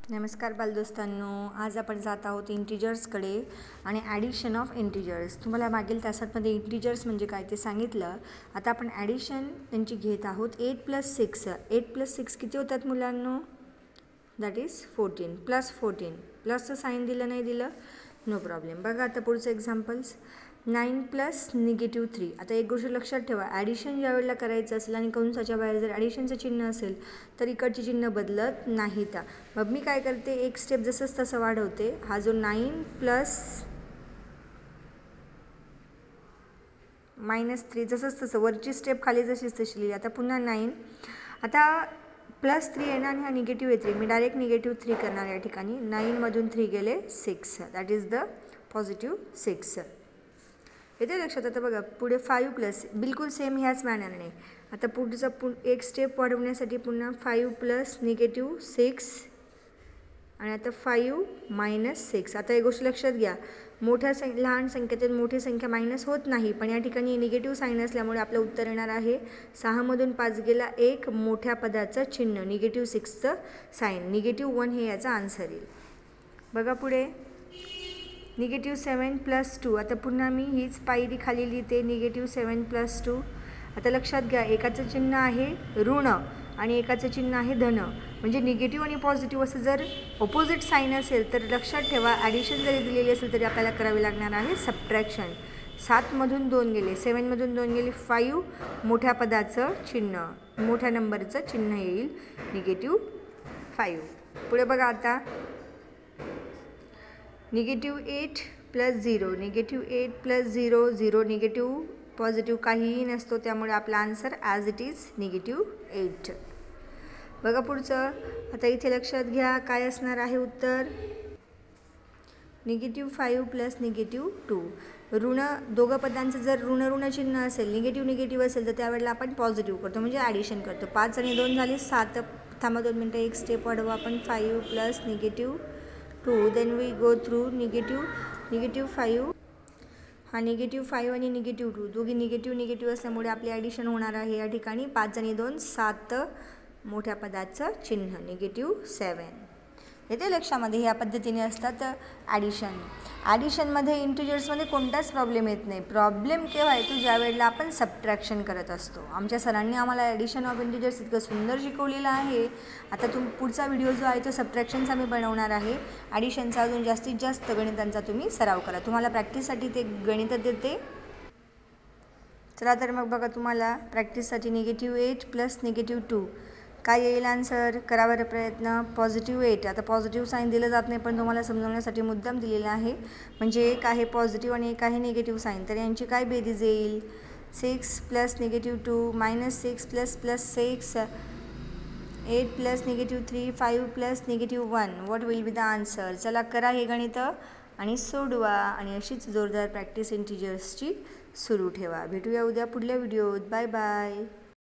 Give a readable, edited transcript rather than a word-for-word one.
नमस्कार बालदोस्तांनो, आज आपण जात आहोत इंटिजर्सकडे आणि ॲडिशन ऑफ इंटिजर्स. तुम्हाला मागील तासामध्ये इंटिजर्स म्हणजे काय ते सांगितलं. आता आपण ॲडिशन त्यांची घेत आहोत. 8 + 6 8 + 6 किती होतात मुलांनो? दॅट इज 14 + 14 प्लसचं साईन दिलं नाही दिलं नो प्रॉब्लेम. बघा आता पुढचं एक्झाम्पल्स. 9 + -3. आता एक गोष्ट लक्षात ठेवा, ॲडिशन ज्या वेळेला करायचं असेल आणि कंसाच्या बाहेर जर ॲडिशनचं चिन्ह असेल तर इकडचे चिन्ह बदलत नाहीत. मग मी काय करते, एक स्टेप जसंच तसं वाढवते. हा जो 9 + -3 जसंच तसं वरची स्टेप खाली जशीच तशी लिहिली. आता पुन्हा 9. आता +3 आहे ना आणि हा निगेटिव्ह आहे 3. मी डायरेक्ट -3 करणार या ठिकाणी. 9 मधून 3 गेले 6. That is the positive 6. येते लक्षात. आता बघा पुढे 5 + बिलकुल सेम ह्याच मॅनरने. आता पुढचा एक स्टेप वाढवण्यासाठी पुन्हा 5 + -6 आणि आता 5 - 6. आता एक गोष्ट लक्षात घ्या, लहान संख्येतून मोठी संख्या मायनस होत नाही, पण या ठिकाणी निगेटिव्ह साईन असल्यामुळे आपलं उत्तर येणार आहे 6 मधून 5 गेला 1, मोठ्या पदाचं चिन्ह -6चं साईन. -1 हे याचा आन्सर येईल. बघा पुढे -7 + 2. आता पुन्हा मी हीच पायरी खाली लिहिते. -7 + 2. आता लक्षात घ्या, एकाचं चिन्ह आहे ऋण आणि एकाचं चिन्ह आहे धन. म्हणजे निगेटिव्ह आणि पॉझिटिव्ह असं जर ऑपोजिट साईन असेल तर लक्षात ठेवा, ॲडिशन जरी दिलेली असेल तरी आपल्याला करावी लागणार आहे सबट्रॅक्शन. 7 मधून 2 गेले, 7 मधून 2 गेले 5, मोठ्या पदाचं चिन्ह, मोठ्या नंबरचं चिन्ह येईल -5. पुढे बघा आता -8 + 0. -8 + 0, 0 निगेटिव्ह पॉझिटिव्ह काहीही नसतो, त्यामुळे आपला आन्सर ॲज इट इज -8. बघा पुढचं. आता इथे लक्षात घ्या काय असणार आहे उत्तर. -5 + -2. ऋण दोघं पदांचं जर ऋण चिन्ह असेल, निगेटिव्ह असेल तर त्यावेळेला आपण पॉझिटिव्ह करतो म्हणजे ॲडिशन करतो. 5 आणि 2 झाले 7. थांबा 2 मिनटं, एक स्टेप वाढवू आपण. 5 + -2. Then we go through -5. हा -5 आणि -2 दोघी निगेटिव्ह असल्यामुळे आपले ॲडिशन होणार आहे या ठिकाणी. 5 आणि 2 7, मोठ्या पदाचं चिन्ह -7. येते लक्षामध्ये. ह्या पद्धतीने असतात ॲडिशनमध्ये. इंटिजर्समध्ये कोणताच प्रॉब्लेम येत नाही. प्रॉब्लेम केव्हा येतो, ज्या वेळेला आपण सबट्रॅक्शन करत असतो. आमच्या सरांनी आम्हाला ॲडिशन ऑफ इंटिजर्स इतकं सुंदर शिकवलेलं आहे. आता पुढचा व्हिडिओ जो आहे तो सबट्रॅक्शनचा मी बनवणार आहे. ॲडिशनचा अजून जास्तीत जास्त गणितांचा तुम्ही सराव करा. तुम्हाला प्रॅक्टिससाठी ते गणित देते. चला तर मग बघा, तुम्हाला प्रॅक्टिससाठी -8 + -2 काय येईल आन्सर. करा बरं प्रयत्न. +8. आता पॉझिटिव्ह साईन दिलं जात नाही, पण तुम्हाला समजवण्यासाठी मुद्दाम दिलेलं आहे. म्हणजे एक आहे पॉझिटिव्ह आणि एक आहे निगेटिव्ह साईन, तर यांची काय बेरीज येईल. 6 + -2 -6 + +6 8 + -3 5 + -1. What will be the answer. चला करा हे गणित आणि सोडवा आणि अशीच जोरदार प्रॅक्टिस इंटिजर्सची सुरू ठेवा. भेटूया उद्या पुढल्या व्हिडिओत. Bye bye.